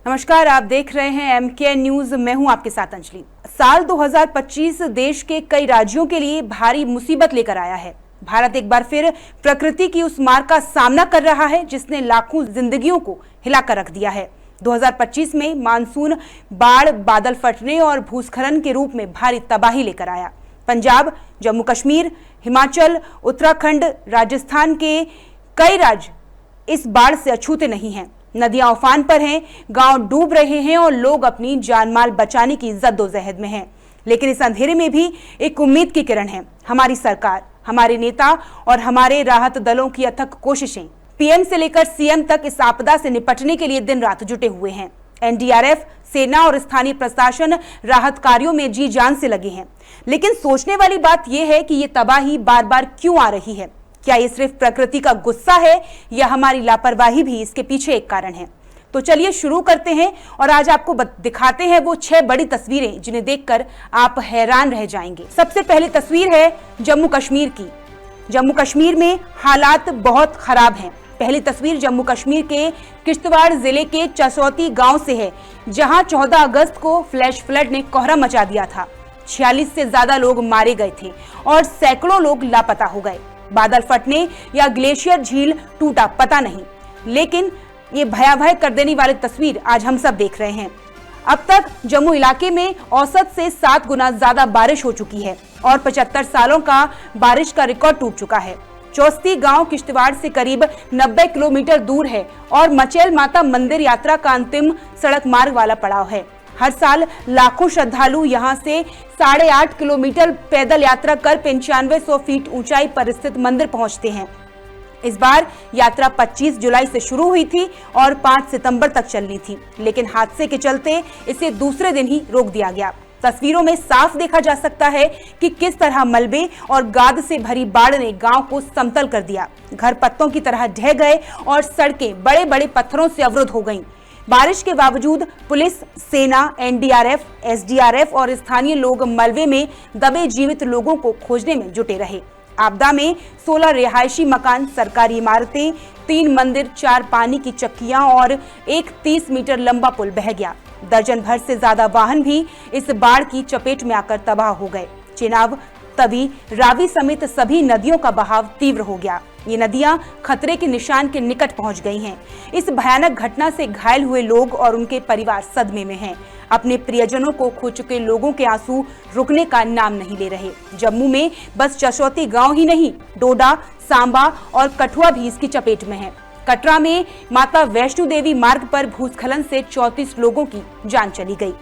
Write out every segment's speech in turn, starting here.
नमस्कार, आप देख रहे हैं MK न्यूज। मैं हूं आपके साथ अंजलि। साल 2025 देश के कई राज्यों के लिए भारी मुसीबत लेकर आया है। भारत एक बार फिर प्रकृति की उस मार का सामना कर रहा है जिसने लाखों जिंदगियों को हिलाकर रख दिया है। 2025 में मानसून बाढ़, बादल फटने और भूस्खलन के रूप में भारी तबाही लेकर आया। पंजाब, जम्मू कश्मीर, हिमाचल, उत्तराखंड, राजस्थान के कई राज्य इस बाढ़ से अछूते नहीं हैं। नदियां उफान पर हैं, गांव डूब रहे हैं और लोग अपनी जानमाल बचाने की जद्दोजहद में हैं। लेकिन इस अंधेरे में भी एक उम्मीद की किरण है। हमारी सरकार, हमारे नेता और हमारे राहत दलों की अथक कोशिशें PM से लेकर CM तक इस आपदा से निपटने के लिए दिन रात जुटे हुए हैं। NDRF, सेना और स्थानीय प्रशासन राहत कार्यों में जी जान से लगे हैं। लेकिन सोचने वाली बात यह है कि ये तबाही बार बार क्यों आ रही है? क्या ये सिर्फ प्रकृति का गुस्सा है या हमारी लापरवाही भी इसके पीछे एक कारण है? तो चलिए शुरू करते हैं और आज आपको दिखाते हैं वो 6 बड़ी तस्वीरें जिन्हें देखकर आप हैरान रह जाएंगे। सबसे पहली तस्वीर है जम्मू कश्मीर की। जम्मू कश्मीर में हालात बहुत खराब हैं। पहली तस्वीर जम्मू कश्मीर के किश्तवाड़ जिले के चसौती गांव से है, जहां 14 अगस्त को फ्लैश फ्लड ने कोहरा मचा दिया था। 46 से ज्यादा लोग मारे गए थे और सैकड़ों लोग लापता हो गए। बादल फटने या ग्लेशियर झील टूटा पता नहीं, लेकिन ये भयावह कर देने वाली तस्वीर आज हम सब देख रहे हैं। अब तक जम्मू इलाके में औसत से 7 गुना ज्यादा बारिश हो चुकी है और 75 सालों का बारिश का रिकॉर्ड टूट चुका है। चौस्ती गांव किश्तवाड़ से करीब 90 किलोमीटर दूर है और मचेल माता मंदिर यात्रा का अंतिम सड़क मार्ग वाला पड़ाव है। हर साल लाखों श्रद्धालु यहां से 8.5 किलोमीटर पैदल यात्रा कर 9500 फीट ऊंचाई पर स्थित मंदिर पहुंचते हैं। इस बार यात्रा 25 जुलाई से शुरू हुई थी और 5 सितंबर तक चलनी थी, लेकिन हादसे के चलते इसे दूसरे दिन ही रोक दिया गया। तस्वीरों में साफ देखा जा सकता है कि किस तरह मलबे और गाद से भरी बाढ़ ने गांव को समतल कर दिया। घर पत्तों की तरह ढह गए और सड़कें बड़े बड़े पत्थरों से अवरुद्ध हो गईं। बारिश के बावजूद पुलिस, सेना, NDRF, SDRF और स्थानीय लोग मलबे में दबे जीवित लोगों को खोजने में जुटे रहे। आपदा में 16 रिहायशी मकान, सरकारी इमारतें, 3 मंदिर, 4 पानी की चक्कियां और एक 30 मीटर लंबा पुल बह गया। दर्जन भर से ज्यादा वाहन भी इस बाढ़ की चपेट में आकर तबाह हो गए। चेनाब, तवी, रावी समेत सभी नदियों का बहाव तीव्र हो गया। ये नदियां खतरे के निशान के निकट पहुंच गई हैं। इस भयानक घटना से घायल हुए लोग और उनके परिवार सदमे में हैं। अपने प्रियजनों को खो चुके लोगों के आंसू रुकने का नाम नहीं ले रहे। जम्मू में बस चसौती गांव ही नहीं, डोडा, सांबा और कठुआ भी इसकी चपेट में है। कटरा में माता वैष्णो देवी मार्ग पर भूस्खलन से 34 लोगों की जान चली गई।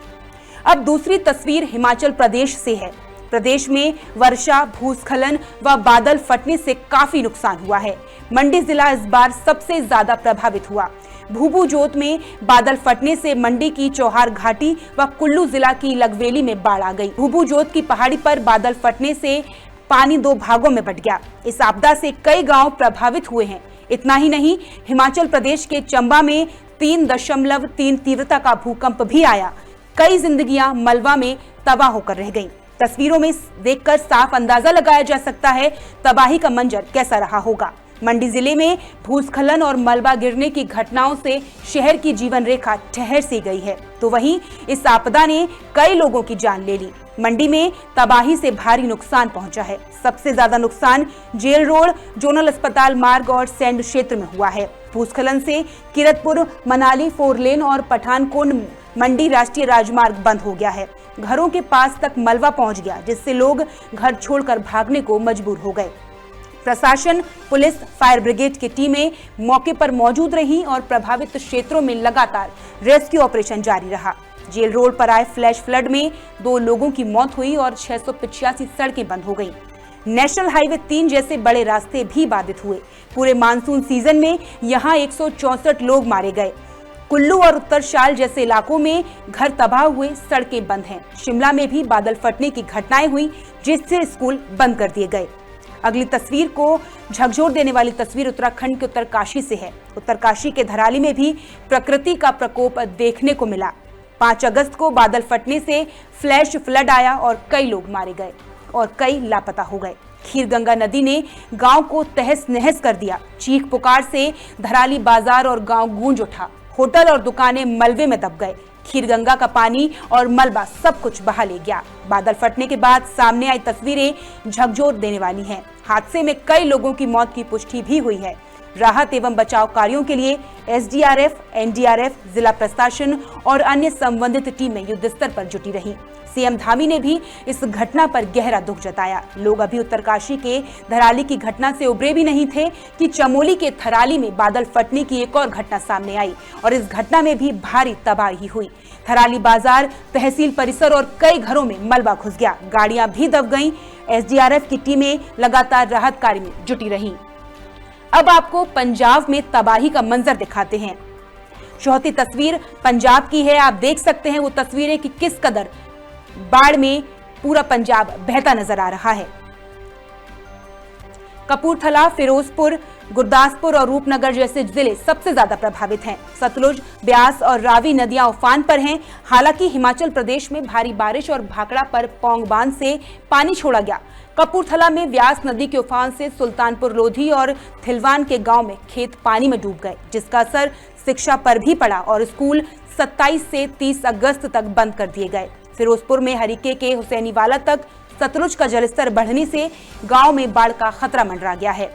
अब दूसरी तस्वीर हिमाचल प्रदेश से है। प्रदेश में वर्षा, भूस्खलन व बादल फटने से काफी नुकसान हुआ है। मंडी जिला इस बार सबसे ज्यादा प्रभावित हुआ। भूबू जोत में बादल फटने से मंडी की चौहार घाटी व कुल्लू जिला की लगवेली में बाढ़ आ गई। भूबू जोत की पहाड़ी पर बादल फटने से पानी 2 भागों में बंट गया। इस आपदा से कई गांव प्रभावित हुए हैं। इतना ही नहीं, हिमाचल प्रदेश के चंबा में 3.3 तीव्रता का भूकंप भी आया। कई जिंदगियां मलबा में तबाह होकर रह गईं। तस्वीरों में देखकर साफ अंदाजा लगाया जा सकता है तबाही का मंजर कैसा रहा होगा। मंडी जिले में भूस्खलन और मलबा गिरने की घटनाओं से शहर की जीवन रेखा ठहर सी गई है, तो वहीं इस आपदा ने कई लोगों की जान ले ली। मंडी में तबाही से भारी नुकसान पहुंचा है। सबसे ज्यादा नुकसान जेल रोड, जोनल अस्पताल मार्ग और सैंड क्षेत्र में हुआ है। भूस्खलन से किरतपुर, मनाली 4 लेन और पठानकोट मंडी राष्ट्रीय राजमार्ग बंद हो गया है। घरों के पास तक मलबा पहुंच गया, जिससे लोग घर छोड़कर भागने को मजबूर हो गए। प्रशासन, पुलिस, फायर ब्रिगेड की टीमें मौके पर मौजूद रहीं और प्रभावित क्षेत्रों में लगातार रेस्क्यू ऑपरेशन जारी रहा। जेल रोड पर आए फ्लैश फ्लड में 2 लोगों की मौत हुई और 685 सड़कें बंद हो गईं। नेशनल हाईवे 3 जैसे बड़े रास्ते भी बाधित हुए। पूरे मानसून सीजन में यहाँ 164 लोग मारे गए। कुल्लू और उत्तर शाल जैसे इलाकों में घर तबाह हुए, सड़कें बंद हैं। शिमला में भी बादल फटने की घटनाएं हुई, जिससे स्कूल बंद कर दिए गए। अगली तस्वीर को झकझोर देने वाली तस्वीर उत्तराखंड के उत्तरकाशी से है। उत्तरकाशी के धराली में भी प्रकृति का प्रकोप देखने को मिला। 5 अगस्त को बादल फटने से फ्लैश फ्लड आया और कई लोग मारे गए और कई लापता हो गए। खीर गंगा नदी ने गांव को तहस नहस कर दिया। चीख पुकार से धराली बाजार और गांव गूंज उठा। होटल और दुकानें मलबे में दब गए। खीरगंगा का पानी और मलबा सब कुछ बहा ले गया। बादल फटने के बाद सामने आई तस्वीरें झकझोर देने वाली हैं। हादसे में कई लोगों की मौत की पुष्टि भी हुई है। राहत एवं बचाव कार्यों के लिए एसडीआरएफ, एनडीआरएफ, जिला प्रशासन और अन्य संबंधित टीमें युद्ध स्तर पर जुटी रही। सीएम धामी ने भी इस घटना पर गहरा दुख जताया। लोग अभी उत्तरकाशी के धराली की घटना से उबरे भी नहीं थे कि चमोली के थराली में बादल फटने की एक और घटना सामने आई और इस घटना में भी भारी तबाही हुई। थराली बाजार, तहसील परिसर और कई घरों में मलबा घुस गया। गाड़ियां भी दब गईं। एसडीआरएफ की टीमें लगातार राहत कार्य में जुटी रहीं। अब आपको पंजाब में तबाही का मंजर दिखाते हैं। चौथी तस्वीर पंजाब की है। आप देख सकते हैं वो तस्वीरें कि किस कदर बाढ़ में पूरा पंजाब बहता नजर आ रहा है। कपूरथला, फिरोजपुर, गुरदासपुर और रूपनगर जैसे जिले सबसे ज्यादा प्रभावित हैं। सतलुज, ब्यास और रावी नदियां उफान पर हैं। हालांकि हिमाचल प्रदेश में भारी बारिश और भाखड़ा पर पौंग बांध से पानी छोड़ा गया। कपूरथला में व्यास नदी के उफान से सुल्तानपुर लोधी और थिलवान के गांव में खेत पानी में डूब गए, जिसका असर शिक्षा पर भी पड़ा और स्कूल 27 से 30 अगस्त तक बंद कर दिए गए। फिरोजपुर में हरीके के हुसैनीवाला तक सतलुज का जलस्तर बढ़ने से गांव में बाढ़ का खतरा मंडरा गया है।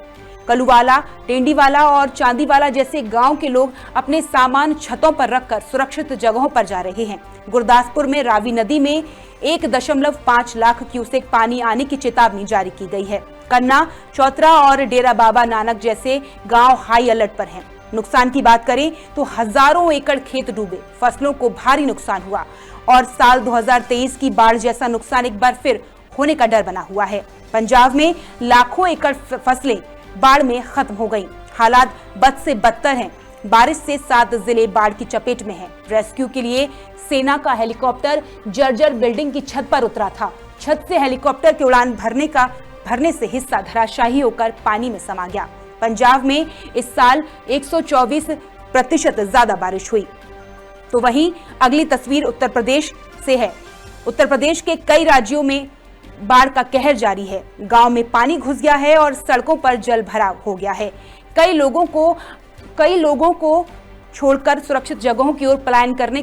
कलुवाला, टेंडीवाला और चांदीवाला जैसे गांव के लोग अपने सामान छतों पर रखकर सुरक्षित जगहों पर जा रहे हैं। गुरदासपुर में रावी नदी में 1.5 लाख क्यूसेक पानी आने की चेतावनी जारी की गई है। कन्ना, चौतरा और डेरा बाबा नानक जैसे गांव हाई अलर्ट पर हैं। नुकसान की बात करें तो हजारों एकड़ खेत डूबे, फसलों को भारी नुकसान हुआ और साल 2023 की बाढ़ जैसा नुकसान एक बार फिर होने का डर बना हुआ है। पंजाब में लाखों एकड़ फसलें बाढ़ में खत्म हो गईं। हालात बद से बदतर हैं। बारिश से 7 जिले बाढ़ की चपेट में हैं। रेस्क्यू के लिए सेना का हेलीकॉप्टर जर्जर बिल्डिंग की छत पर उतरा था। छत से हेलीकॉप्टर की उड़ान भरने से हिस्सा धराशायी होकर पानी में समा गया। पंजाब में इस साल 124% ज्यादा बारिश हुई। तो वहीं अगली तस्वीर उत्तर प्रदेश से है। उत्तर प्रदेश के कई राज्यों में बाढ़ का कहर जारी है। गांव में पानी घुस गया है और सड़कों पर जल भराव हो गया है। कई लोगों को छोड़कर सुरक्षित जगहों की ओर पलायन करने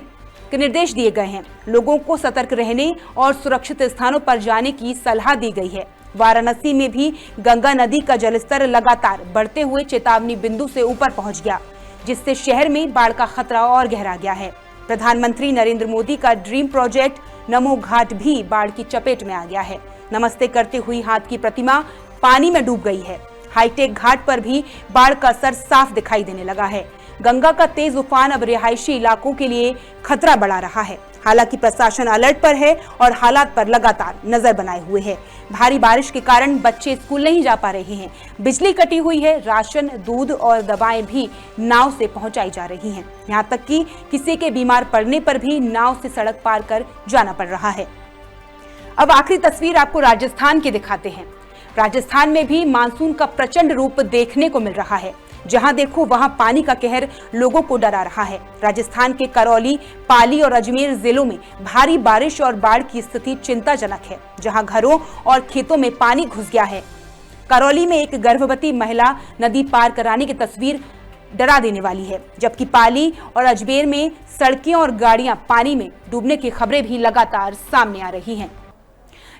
के निर्देश दिए गए हैं। लोगों को सतर्क रहने और सुरक्षित स्थानों पर जाने की सलाह दी गई है। वाराणसी में भी गंगा नदी का जलस्तर लगातार बढ़ते हुए चेतावनी बिंदु से ऊपर पहुंच गया, जिससे शहर में बाढ़ का खतरा और गहरा गया है। प्रधानमंत्री नरेंद्र मोदी का ड्रीम प्रोजेक्ट नमो घाट भी बाढ़ की चपेट में आ गया है। नमस्ते करते हुई हाथ की प्रतिमा पानी में डूब गई है। हाईटेक घाट पर भी बाढ़ का असर साफ दिखाई देने लगा है। गंगा का तेज उफान अब रिहायशी इलाकों के लिए खतरा बढ़ा रहा है। हालांकि प्रशासन अलर्ट पर है और हालात पर लगातार नजर बनाए हुए है। भारी बारिश के कारण बच्चे स्कूल नहीं जा पा रहे हैं। बिजली कटी हुई है। राशन, दूध और दवाएं भी नाव से पहुंचाई जा रही हैं। यहाँ तक कि किसी के बीमार पड़ने पर भी नाव से सड़क पार कर जाना पड़ रहा है। अब आखिरी तस्वीर आपको राजस्थान की दिखाते हैं। राजस्थान में भी मानसून का प्रचंड रूप देखने को मिल रहा है। जहां देखो वहां पानी का कहर लोगों को डरा रहा है। राजस्थान के करौली, पाली और अजमेर जिलों में भारी बारिश और बाढ़ की स्थिति चिंताजनक है, जहां घरों और खेतों में पानी घुस गया है। करौली में एक गर्भवती महिला नदी पार कराने की तस्वीर डरा देने वाली है, जबकि पाली और अजमेर में सड़कें और गाड़ियां पानी में डूबने की खबरें भी लगातार सामने आ रही हैं।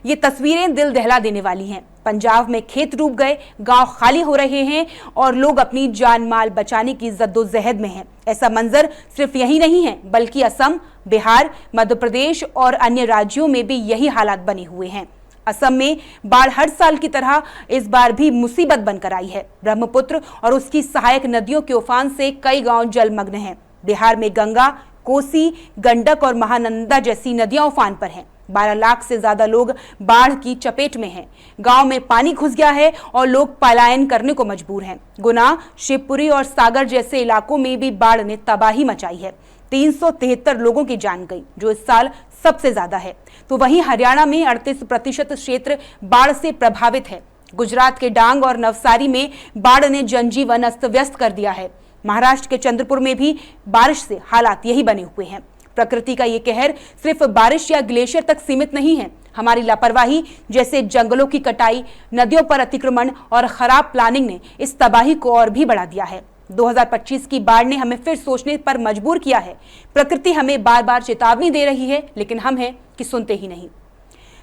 ये तस्वीरें दिल दहला देने वाली हैं। पंजाब में खेत डूब गए, गांव खाली हो रहे हैं और लोग अपनी जान माल बचाने की जद्दोजहद में हैं। ऐसा मंजर सिर्फ यही नहीं है, बल्कि असम, बिहार, मध्य प्रदेश और अन्य राज्यों में भी यही हालात बने हुए हैं। असम में बाढ़ हर साल की तरह इस बार भी मुसीबत बनकर आई है। ब्रह्मपुत्र और उसकी सहायक नदियों के उफान से कई गांव जलमग्न हैं। बिहार में गंगा, कोसी, गंडक और महानंदा जैसी नदियां उफान पर हैं। 12 लाख से ज्यादा लोग बाढ़ की चपेट में हैं। गांव में पानी घुस गया है और लोग पलायन करने को मजबूर हैं। गुना, शिवपुरी और सागर जैसे इलाकों में भी बाढ़ ने तबाही मचाई है। 373 लोगों की जान गई, जो इस साल सबसे ज्यादा है। तो वहीं हरियाणा में 38% क्षेत्र बाढ़ से प्रभावित है। गुजरात के डांग और नवसारी में बाढ़ ने जनजीवन अस्त व्यस्त कर दिया है। महाराष्ट्र के चंद्रपुर में भी बारिश से हालात यही बने हुए हैं। प्रकृति का ये कहर सिर्फ बारिश या ग्लेशियर तक सीमित नहीं है। हमारी लापरवाही जैसे जंगलों की कटाई, नदियों पर अतिक्रमण और खराब प्लानिंग ने इस तबाही को और भी बढ़ा दिया है। 2025 की बाढ़ ने हमें फिर सोचने पर मजबूर किया है। प्रकृति हमें बार बार चेतावनी दे रही है, लेकिन हम हैं कि सुनते ही नहीं।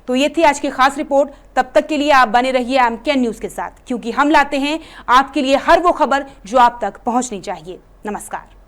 तो ये थी आज की खास रिपोर्ट। तब तक के लिए आप बने रहिए एमकेएन न्यूज के साथ, क्योंकि हम लाते हैं आपके लिए हर वो खबर जो आप तक पहुंचनी चाहिए। नमस्कार।